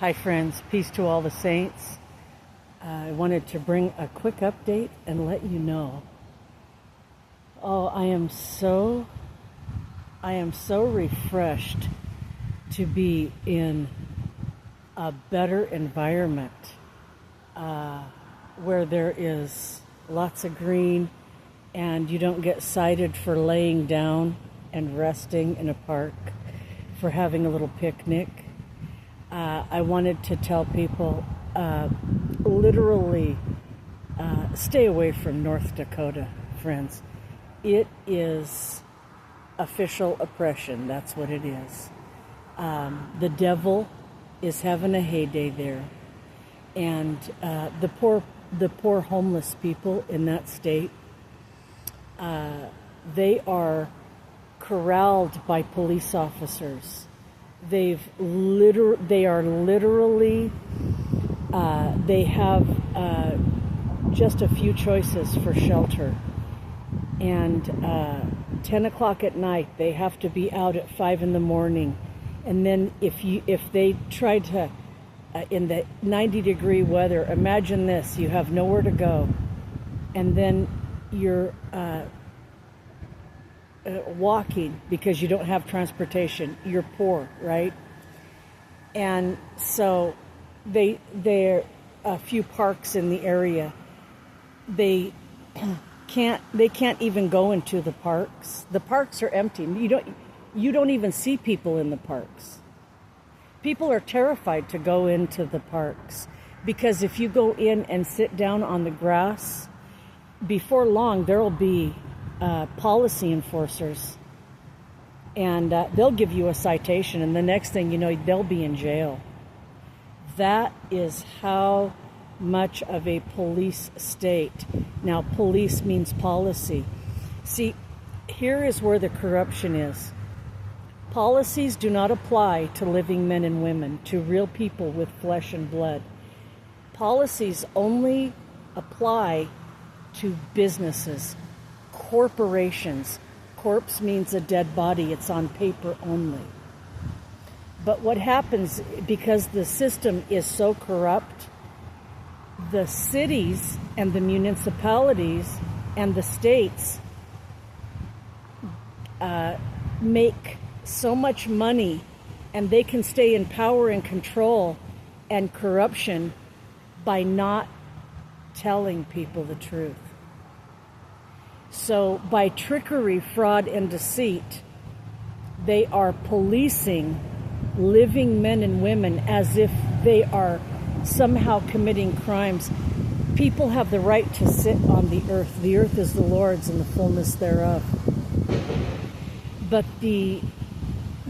Hi friends, peace to all the saints. I wanted to bring a quick update and let you know. Oh, I am so refreshed to be in a better environment where there is lots of green and you don't get cited for laying down and resting in a park, for having a little picnic. I wanted to tell people, literally, stay away from North Dakota, friends. It is official oppression. That's what it is. The devil is having a heyday there. And the poor homeless people in that state, they are corralled by police officers. They are literally, they have just a few choices for shelter. And 10 o'clock at night, they have to be out at 5 in the morning. And then if they try to, in the 90-degree weather, imagine this, you have nowhere to go. And then you're walking because you don't have transportation. You're poor, right? And so there are a few parks in the area. They can't even go into the parks. The parks are empty. You don't even see people in the parks. People are terrified to go into the parks because if you go in and sit down on the grass, before long there will be policy enforcers, and they'll give you a citation, and the next thing you know, they'll be in jail. That is how much of a police state. Now, police means policy. See, here is where the corruption is. Policies do not apply to living men and women, to real people with flesh and blood. Policies only apply to businesses, corporations. Corpse means a dead body. It's on paper only. But what happens, because the system is so corrupt, the cities and the municipalities and the states make so much money, and they can stay in power and control and corruption by not telling people the truth. So by trickery, fraud, and deceit, they are policing living men and women as if they are somehow committing crimes. People have the right to sit on the earth. The earth is the Lord's and the fullness thereof. But the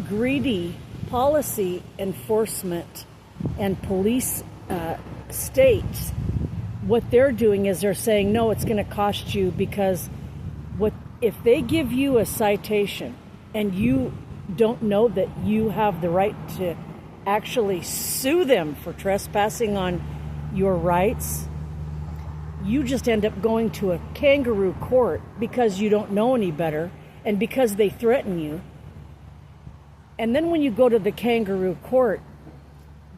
greedy policy enforcement and police states, what they're doing is they're saying, no, it's going to cost you, because if they give you a citation and you don't know that you have the right to actually sue them for trespassing on your rights, you just end up going to a kangaroo court because you don't know any better and because they threaten you. And then when you go to the kangaroo court,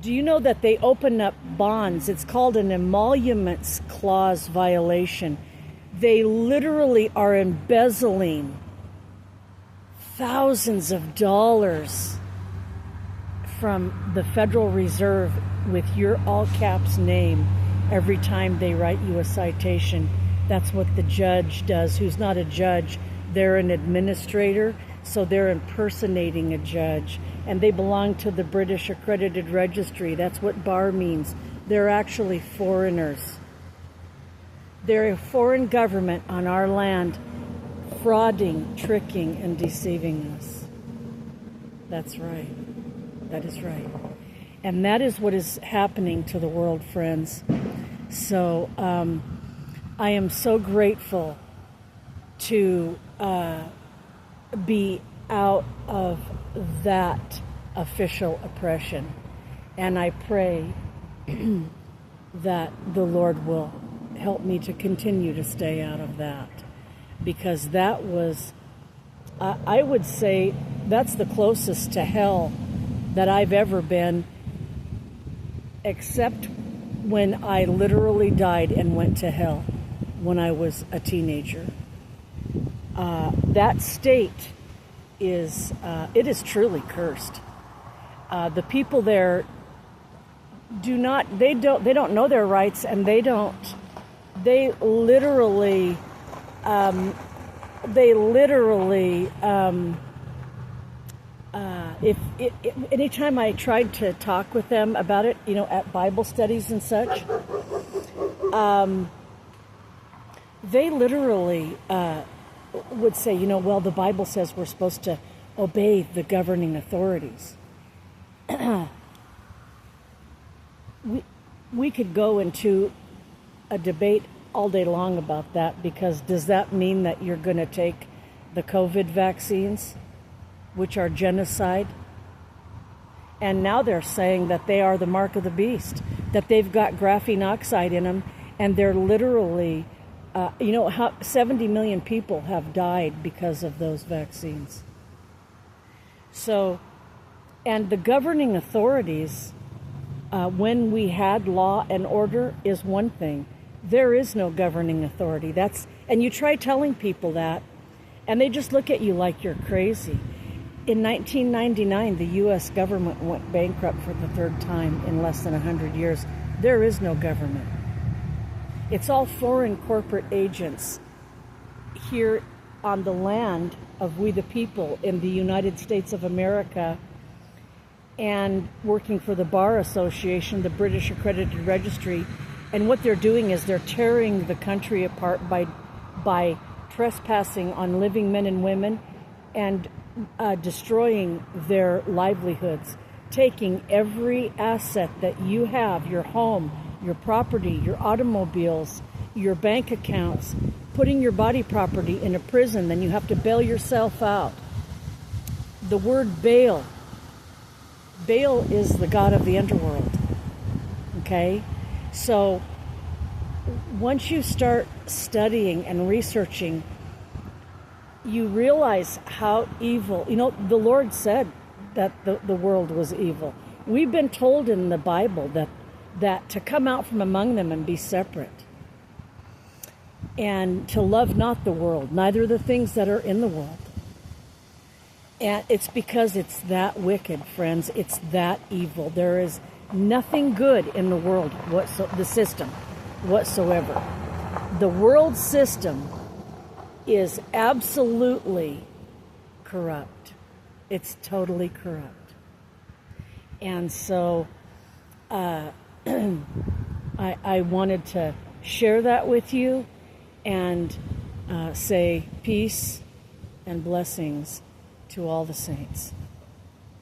do you know that they open up bonds? It's called an emoluments clause violation. They literally are embezzling thousands of dollars from the Federal Reserve with your all caps name every time they write you a citation. That's what the judge does, who's not a judge. They're an administrator, so they're impersonating a judge. And they belong to the British Accredited Registry. That's what bar means. They're actually foreigners. They're a foreign government on our land, frauding, tricking, and deceiving us. That's right. That is right. And that is what is happening to the world, friends. So I am so grateful to be out of that official oppression. And I pray that the Lord will help me to continue to stay out of that. Because that was, I would say, that's the closest to hell that I've ever been except when I literally died and went to hell when I was a teenager. That state is truly cursed. The people there don't know their rights, and they literally anytime I tried to talk with them about it, at Bible studies and such, they literally would say, well, the Bible says we're supposed to obey the governing authorities. We could go into a debate all day long about that, because does that mean that you're going to take the COVID vaccines, which are genocide? And now they're saying that they are the mark of the beast, that they've got graphene oxide in them, and they're literally, how 70 million people have died because of those vaccines. So, and the governing authorities, when we had law and order, is one thing. There is no governing authority. And you try telling people that, and they just look at you like you're crazy. In 1999, the U.S. government went bankrupt for the third time in less than 100 years. There is no government. It's all foreign corporate agents here on the land of we the people in the United States of America, and working for the Bar Association, the British Accredited Registry. And what they're doing is they're tearing the country apart by trespassing on living men and women, and destroying their livelihoods, taking every asset that you have, your home, your property, your automobiles, your bank accounts, putting your body property in a prison, then you have to bail yourself out. The word bail is the god of the underworld. Okay? So once you start studying and researching, you realize how evil. The Lord said that the world was evil. We've been told in the Bible that to come out from among them and be separate, and to love not the world, neither the things that are in the world. And it's because it's that wicked, friends. It's that evil. There is nothing good in the world, the system whatsoever. The world system is absolutely corrupt. It's totally corrupt. And so I wanted to share that with you, and say peace and blessings to all the saints.